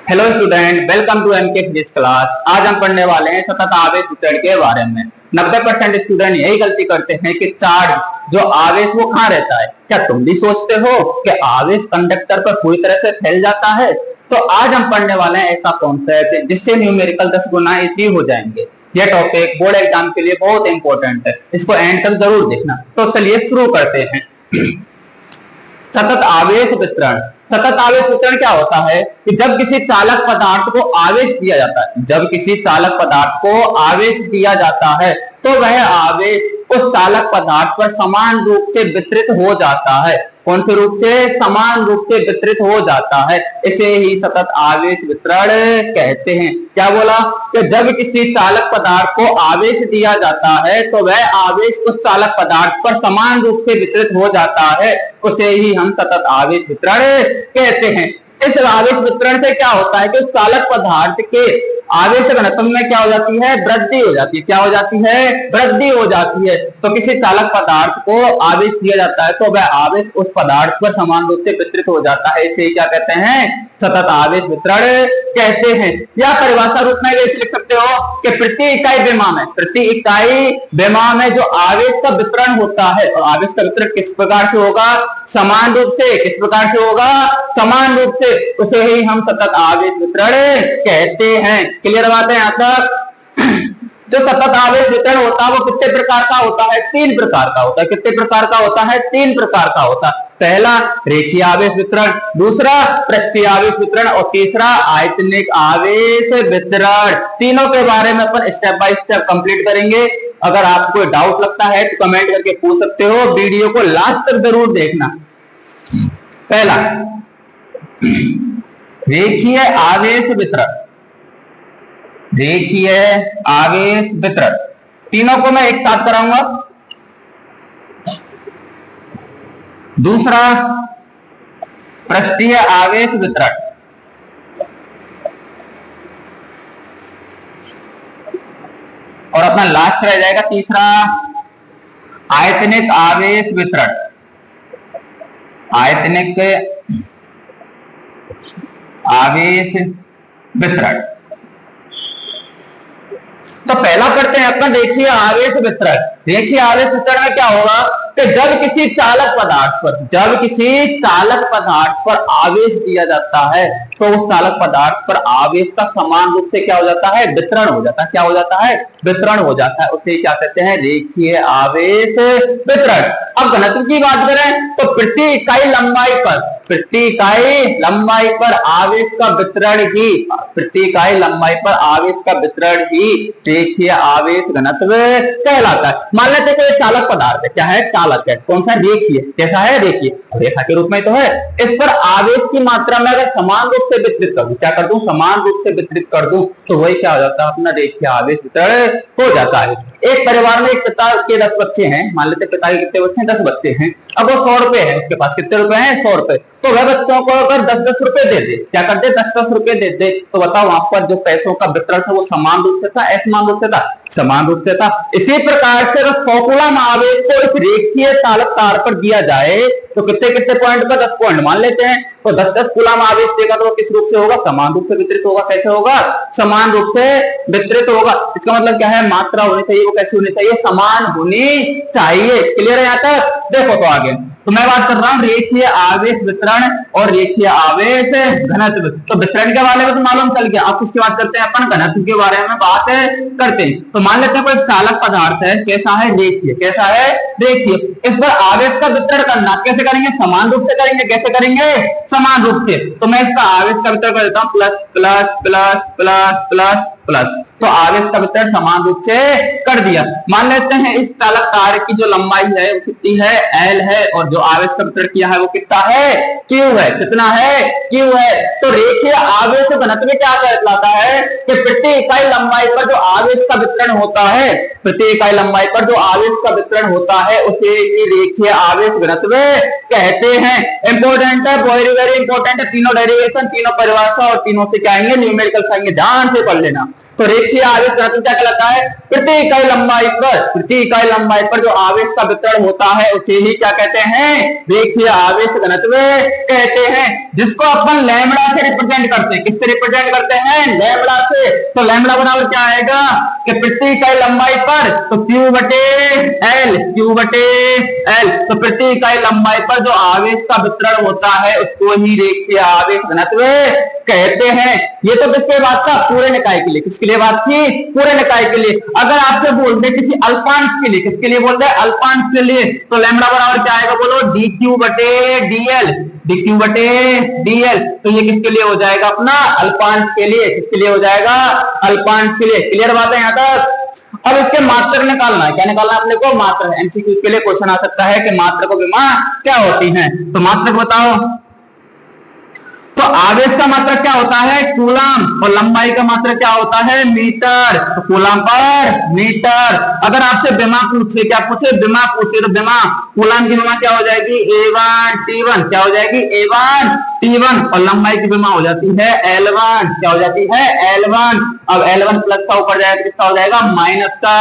Hello student, welcome to MK physics class. आज हम पढ़ने वाले हैं सतत आवेश वितरण के बारे में। 90% स्टूडेंट यही गलती करते हैं कि चार्ज जो आवेश वो कहाँ रहता है। क्या तुम भी सोचते हो कि आवेश कंडक्टर पर पूरी तरह से फैल जाता है? तो आज हम पढ़ने वाले हैं ऐसा कॉन्सेप्ट जिससे न्यूमेरिकल 10 गुना इजी हो जाएंगे। यह टॉपिक बोर्ड एग्जाम के लिए बहुत इंपॉर्टेंट है, इसको एंड तक जरूर देखना। तो चलिए शुरू करते हैं। सतत आवेश वितरण। सतत आवेश वितरण क्या होता है कि जब किसी चालक पदार्थ को आवेश दिया जाता है, जब किसी चालक पदार्थ को आवेश दिया जाता है तो वह आवेश उस चालक पदार्थ पर समान रूप से वितरित हो जाता है। कौन से रूप से? समान रूप से वितरित हो जाता है। इसे ही सतत आवेश वितरण कहते हैं। क्या बोला कि जब किसी चालक पदार्थ को आवेश दिया जाता है तो वह आवेश उस चालक पदार्थ पर समान रूप से वितरित हो जाता है, उसे ही हम सतत आवेश वितरण कहते हैं। इस आवेश वितरण से क्या होता है कि उस चालक पदार्थ के आवेश घनत्व में क्या हो जाती है? वृद्धि हो जाती है। क्या हो जाती है? वृद्धि हो जाती है। तो किसी चालक पदार्थ को आवेश दिया जाता है तो वह आवेश उस पदार्थ पर समान रूप से वितरित हो जाता है। इसे क्या कहते हैं? सतत आवेश वितरण कहते हैं। या परिभाषा रूप में ऐसे लिख सकते हो कि प्रति इकाई विमा में, प्रति इकाई विमा में जो आवेश का वितरण होता है, और आवेश का वितरण किस प्रकार से होगा? समान रूप से। किस प्रकार से होगा? समान रूप से। उसे ही हम सतत आवेश वितरण कहते हैं। क्लियर बात है यहां तक? जो सतत आवेश वितरण होता है वो कितने प्रकार का होता है? 3 प्रकार का होता है। कितने प्रकार का होता है? 3 प्रकार का होता है। पहला रेखीय आवेश वितरण, दूसरा पृष्ठीय आवेश वितरण और तीसरा आयतनिक आवेश वितरण। तीनों के बारे में अपन स्टेप बाय स्टेप कंप्लीट करेंगे। अगर आपको कोई डाउट लगता है तो कमेंट करके पूछ सकते हो। वीडियो को लास्ट तक जरूर देखना। पहला रेखीय आवेश वितरण। रेखीय आवेश वितरण तीनों को मैं एक साथ कराऊंगा। दूसरा पृष्ठीय आवेश वितरण, और अपना लास्ट रह जाएगा तीसरा आयतनिक आवेश वितरण। आयतनिक आवेश वितरण। तो पहला करते हैं अपना रेखीय आवेश वितरण। रेखीय आवेश वितरण में क्या होगा कि जब किसी चालक पदार्थ पर आवेश दिया जाता है तो उस चालक पदार्थ पर आवेश का समान रूप से क्या हो जाता है? वितरण हो जाता है। क्या हो जाता है? वितरण हो जाता है। उसे क्या कहते हैं? रेखीय आवेश वितरण। अब घनत्व की बात करें तो प्रति इकाई लंबाई पर, प्रति इकाई लंबाई पर आवेश का वितरण ही, प्रति इकाई लंबाई पर आवेश का वितरण ही रेखीय आवेश घनत्व कहलाता है। मान लेते हैं कोई चालक पदार्थ है। क्या है? चालक है। कौन सा? रेखीय। कैसा है? रेखीय। रेखा के रूप में तो है। इस पर आवेश की मात्रा में अगर समान रूप से वितरित कर दूं, क्या कर दूं? समान रूप से वितरित कर दूं तो वही क्या हो जाता है? अपना रेखीय आवेश वितरण हो जाता है। एक परिवार में एक पिता के 10 बच्चे हैं। मान लेते पिता के कितने बच्चे हैं? 10 बच्चे हैं। अब वो 100 रुपए है उसके पास। कितने रुपए हैं? 100 रुपए। तो वह बच्चों को अगर 10-10 रुपए दे दे, क्या कर दे? 10-10 रुपए दे दे, तो बताओ वहां पर जो पैसों का वितरण था वो समान रूप से था, असमान रूप से था? समान रूप से था। इसी प्रकार से अगर 100 कूलम आवेश को इस रेखीय चालक तार पर दिया जाए तो कितने कितने पॉइंट पर? 10 पॉइंट मान लेते हैं। तो 10-10 कूलम आवेश देगा तो वो किस रूप से होगा? समान रूप से वितरित होगा। कैसे होगा? समान रूप से वितरित होगा। इसका मतलब क्या है? मात्रा होनी चाहिए वो कैसी होनी चाहिए? समान होनी चाहिए। क्लियर है यहां तक? देखो तो आगे तो मैं बात कर रहा हूं रेखीय आवेश वितरण और रेखीय आवेश घनत्व। तो वितरण के बारे में तो मालूम चल गया। अब किसकी बात करते हैं अपन? घनत्व के बारे में बात करते हैं। तो मान लेते हैं कोई चालक पदार्थ है। कैसा है? रेखीय। कैसा है? रेखीय। इस पर आवेश का वितरण करना कैसे करेंगे? समान रूप से करेंगे। कैसे करेंगे? समान रूप से। तो मैं इसका आवेश का वितरण कर देता हूं plus plus plus plus plus plus. तो आवेश का वितरण समान रूप से कर दिया। मान लेते हैं इस चालक तार की जो लंबाई है वो कितनी है? L है, और जो आवेश का वितरण किया है वो कितना है? Q है। कितना है? Q है। तो रेखीय आवेश घनत्व क्या कहलाता है कि प्रति इकाई लंबाई पर जो आवेश का वितरण होता है, प्रति इकाई लंबाई पर जो आवेश का वितरण होता है उसे ही रेखीय आवेश घनत्व कहते हैं। इंपॉर्टेंट है, वेरी इंपॉर्टेंट है। तीनों डेरिवेशन, तीनों परिभाषा और तीनों से क्या आएंगे? न्यूमेरिकल आएंगे। ध्यान से पढ़ लेना। तो रेखीय आवेश घनत्व क्या कहलाता है? प्रति इकाई लंबाई पर जो आवेश का वितरण होता है उसे ही क्या कहते हैं? रेखीय आवेश घनत्व कहते हैं, जिसको अपन लैम्बडा से रिप्रेजेंट करते हैं। किससे रिप्रेजेंट करते हैं? लैम्बडा से। तो लैम्बडा बराबर क्या आएगा कि प्रति इकाई लंबाई पर तो Q बटे L, तो प्रति इकाई लंबाई पर जो आवेश का वितरण होता है उसको ही रेखीय आवेश घनत्व कहते हैं। ये तो किसके बात था? पूरे निकाय के लिए। किसके लिए बात थी? पूरे निकाय के लिए। अगर आपसे बोल दे किसी अल्पांश के लिए, किसके लिए बोल दे? अल्पांश के लिए, तो लैम्बडा बराबर क्या आएगा? बोलो dQ बटे dl। तो ये किसके लिए हो जाएगा? अपना अल्पांश के लिए। किसके लिए हो जाएगा? अल्पांश के लिए। क्लियर बात है यहां तक? अब इसके मात्रक निकालना है। क्या निकालना है अपने को? मात्रक। एमसीक्यू के लिए क्वेश्चन आ सकता है कि मात्रक और विमा क्या होती हैं, तो मात्रक बताओ। तो आवेश का मात्रक क्या होता है? कूलम। और लंबाई का मात्रक क्या होता है? मीटर। तो कूलम पर मीटर। अगर आपसे विमा पूछे, क्या पूछे? विमा पूछे, तो विमा कूलम की विमा क्या हो जाएगी? A1 T1। क्या हो जाएगी? A1 T1। और लंबाई की विमा हो जाती है L1। क्या हो जाती है? L1। अब L1 प्लस का ऊपर जाएगा किसका हो जाएगा? माइनस का।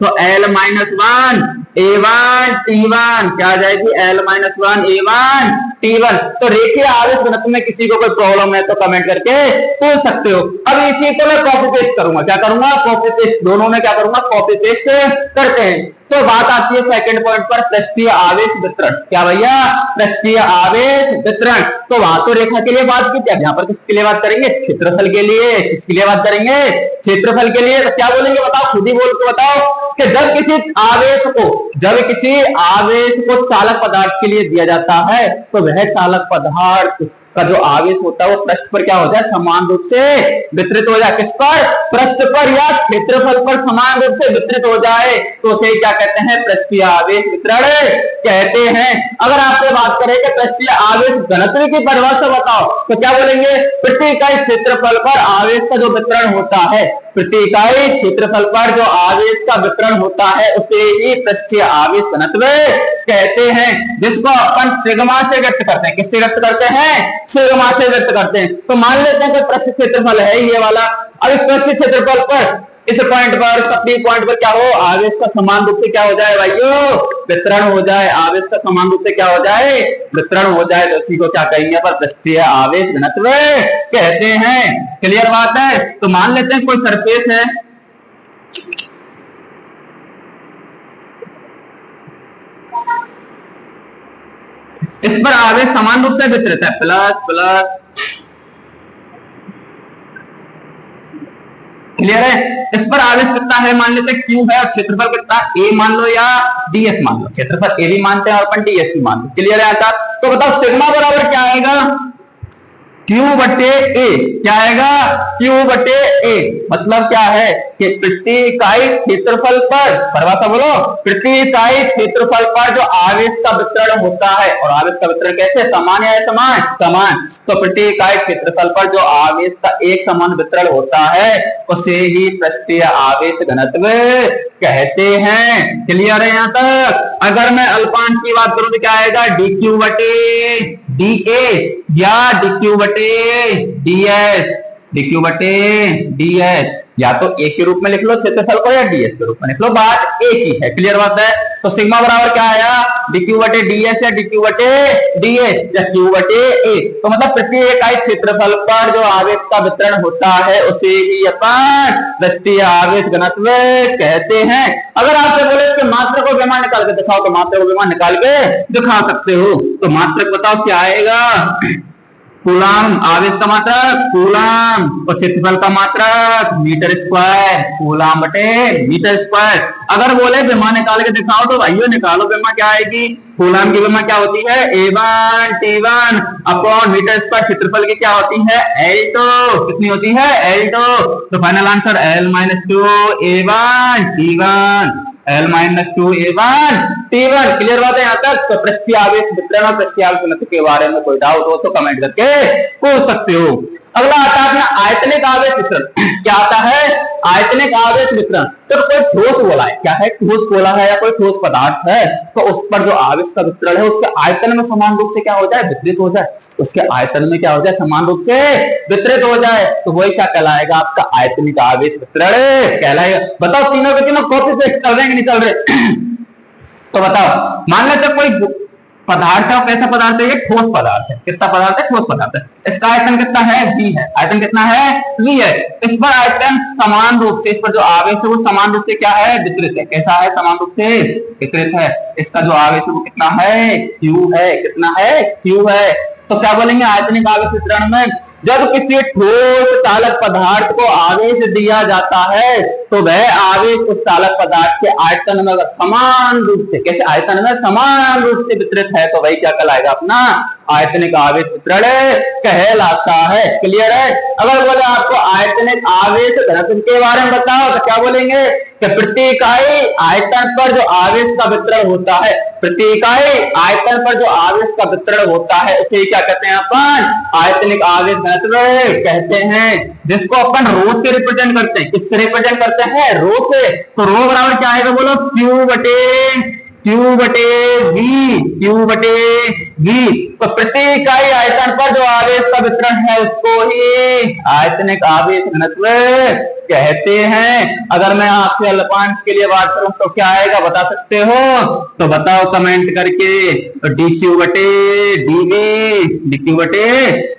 तो L-1 A1 T1 क्या आ जाएगी? L-1 A1 T1। तो रेखीय आवेश घनत्व में किसी को कोई प्रॉब्लम है तो कमेंट करके पूछ सकते हो। अब इसी को मैं कॉपी पेस्ट करूंगा। क्या करूंगा? Copy paste. दोनों में क्या करूंगा? कॉपी पेस्ट करते हैं। तो बात आती है सेकंड पॉइंट पर, पृष्ठीय आवेश वितरण। क्या भैया? पृष्ठीय आवेश वितरण। तो वहां तो रेखा के लिए बात की थी, अब यहाँ पर किसके लिए बात करेंगे? क्षेत्रफल के लिए। किसके लिए बात करेंगे? क्षेत्रफल के लिए। तो क्या बोलेंगे बताओ? खुद ही बोल के बताओ कि जब किसी आवेश को चालक पदार्थ के लिए दिया जाता है तो वह चालक पदार्थ का जो आवेश होता है वो पृष्ठ पर क्या हो जाए? समान रूप से वितरित हो जाए। किस पर? पृष्ठ पर या क्षेत्रफल पर समान रूप से वितरित हो जाए तो उसे क्या कहते हैं? पृष्ठीय आवेश वितरण कहते हैं। अगर आपसे बात करें कि पृष्ठीय आवेश घनत्व की परिभाषा बताओ तो क्या बोलेंगे? प्रति इकाई क्षेत्रफल पर आवेश का जो वितरण होता है, प्रति इकाई क्षेत्रफल पर जो आवेश का वितरण होता है उसे ही पृष्ठीय आवेश घनत्व कहते हैं, जिसको अपन सिग्मा से व्यक्त करते हैं। किससे व्यक्त करते हैं? सिग्मा से व्यक्त करते हैं। तो मान लेते हैं कि पृष्ठ क्षेत्रफल है ये वाला। अब इस पृष्ठ क्षेत्रफल पर, इस पॉइंट पर, सप्ली पॉइंट पर क्या हो? आवेश का समान रूप से क्या हो जाए भाइयों? वितरण हो जाए। आवेश का समान रूप से क्या हो जाए? वितरण हो जाए। तो इसी को क्या कहेंगे? पर पृष्ठीय आवेश घनत्व कहते हैं। क्लियर बात है? तो मान लेते हैं कोई सरफेस है, इस पर आवेश समान रूप से वितरित है, प्लस प्लस। क्लियर है? इस पर आवेश कितना है? मान लेते हैं Q है और क्षेत्रफल कितना? A मान लो या DS मान लो। क्षेत्रफल A भी मानते हैं और अपन DS भी मान लो। क्लियर है? आता तो बताओ सिग्मा बराबर क्या आएगा? Q बटे A। क्या आएगा? Q बटे A। मतलब क्या है कि प्रति इकाई क्षेत्रफल पर, परिभाषा बोलो, प्रति इकाई क्षेत्रफल पर जो आवेश का वितरण होता है, और आवेश का वितरण कैसे? समान है? समान समान। तो प्रति इकाई क्षेत्रफल पर जो आवेश का एक समान वितरण होता है उसे ही पृष्ठीय आवेश घनत्व कहते हैं। क्लियर है यहां तक? अगर मैं अल्पांश की बात करूं तो क्या आएगा? dQ बटे dA या dQ बटे DS। dQ बटे DS या तो A के रूप में लिख लो क्षेत्रफल को या DS के रूप में लिख लो, बात एक ही है। क्लियर बात है? तो सिग्मा बराबर क्या आया? dQ बटे DS या dQ बटे DA या Q बटे A। तो मतलब प्रति इकाई क्षेत्रफल पर जो आवेश का वितरण होता है उसे ही अपन पृष्ठीय आवेश घनत्व कहते हैं। अगर आपसे बोले कि मात्रक और विमा निकाल के दिखाओ तो मात्रक और विमा निकाल के दिखा सकते हो। तो मात्रक बताओ क्या आएगा? कूलम। आवेश का मात्रक कूलम और क्षेत्रफल का मात्रक मीटर स्क्वायर। कूलम बटे मीटर स्क्वायर। अगर बोले विमा निकाल के दिखाओ तो भाइयों निकालो विमा क्या आएगी? कूलम की विमा क्या होती है? A1 T1 upon metre square. क्षेत्रफल की क्या होती है? L2। कितनी होती है? L2। तो final answer L-2 A1 T1। L-2 A1 T1। Clear बात है यहां तक? तो पृष्ठीय आवेश वितरण और पृष्ठीय आवेश घनत्व के बारे में कोई डाउट हो तो कमेंट करके पूछ सकते हो। अगला आता है अपना आयतनिक आवेश वितरण। क्या आता है? आयतनिक आवेश वितरण। तो कोई ठोस बोला है, क्या है, ठोस बोला है या कोई ठोस पदार्थ है, तो उस पर जो आवेश का वितरण है उसके आयतन में समान रूप से क्या हो जाए, वितरित हो जाए, उसके आयतन में क्या हो जाए, समान रूप से वितरित हो जाए, तो वही क्या कहलाएगा, आपका आयतनिक आवेश वितरण कहलाएगा। बताओ तीनों के तीनों कॉपी पेस्ट चल रहे हैं कि नहीं चल रहे? तो बताओ, मान लेते कोई पदार्थ है, कैसा पदार्थ है, ये ठोस पदार्थ है, कितना पदार्थ है, ठोस पदार्थ है, इसका आयतन कितना है, v है, आयतन कितना है, v है, इस पर आयतन समान रूप से, इस पर जो आवेश है वो समान रूप से क्या है, वितरित है, कैसा है, समान रूप से वितरित है, इसका जो आवेश है वो कितना है, q है, कितना है, q है। तो क्या बोलेंगे आयतनिक आवेश वितरण में, जब किसी ठोस चालक पदार्थ को आवेश दिया जाता है तो वह आवेश उस चालक पदार्थ के आयतन में अगर समान रूप से, कैसे, आयतन में समान रूप से वितरित है तो वही क्या कहलाएगा, अपना आयतनिक आवेश वितरण कहलाता है। क्लियर है? अगर बोले आपको आयतनिक आवेश घनत्व के बारे में बताओ तो क्या बोलेंगे कि प्रति इकाई आयतन पर जो आवेश का वितरण होता है, प्रति इकाई आयतन पर जो आवेश का वितरण होता है उसे क्या कहते हैं, अपन आयतनिक आवेश घनत्व कहते हैं, जिसको अपन रो से रिप्रेजेंट करते हैं। किससे रिप्रेजेंट करते हैं, रो से। तो रो बराबर क्या आएगा, बोलो Q बटे V। तो प्रति इकाई आयतन पर जो आवेश का वितरण है उसको ही आयतनिक आवेश घनत्व कहते हैं। अगर मैं आपसे अल्पांश के लिए बात करूं तो क्या आएगा, बता सकते हो? तो बताओ कमेंट करके, तो dq बटे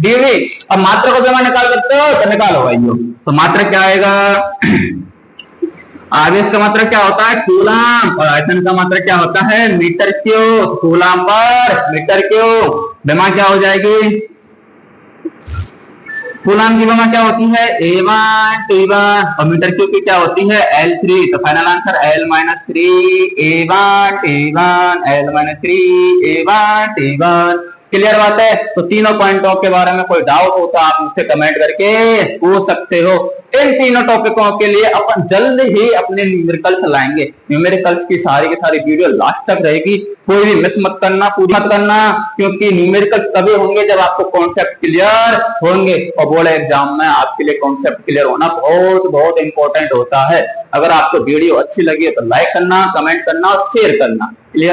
dv। अब मात्रा को जमा निकाल सकते हो तो निकालो भाई। तो मात्रा क्या आएगा, आवेश का मात्रा क्या होता है, कूलाम, और आयतन का मात्रा क्या होता है, मीटर क्यूब। कूलाम पर मीटर क्यूब, विमा क्या हो जाएगी, कूलाम की विमा क्या होती है, A1 T1, और मीटर क्यूब की क्या होती है, L3। तो final answer L-3 A1 T1, L-3 A1 T1। Clear बात है? तो तीनों पॉइंटों के बारे में कोई डाउट हो तो आप मुझसे कमेंट करके पूछ सकते हो। इन तीनों टॉपिकों के लिए अपन जल्द ही अपने न्यूमेरिकल्स लाएंगे। न्यूमेरिकल्स की सारी वीडियो लास्ट तक रहेगी, कोई भी मिस मत करना, पूरी मत करना, क्योंकि न्यूमेरिकल्स तभी होंगे जब आपको कॉन्सेप्ट क्लियर होंगे। और बोर्ड एग्जाम में आपके लिए कॉन्सेप्ट क्लियर होना बहुत बहुत इंपॉर्टेंट होता है। अगर आपको वीडियो अच्छी लगी तो लाइक करना, कमेंट करना और शेयर करना। क्लियर?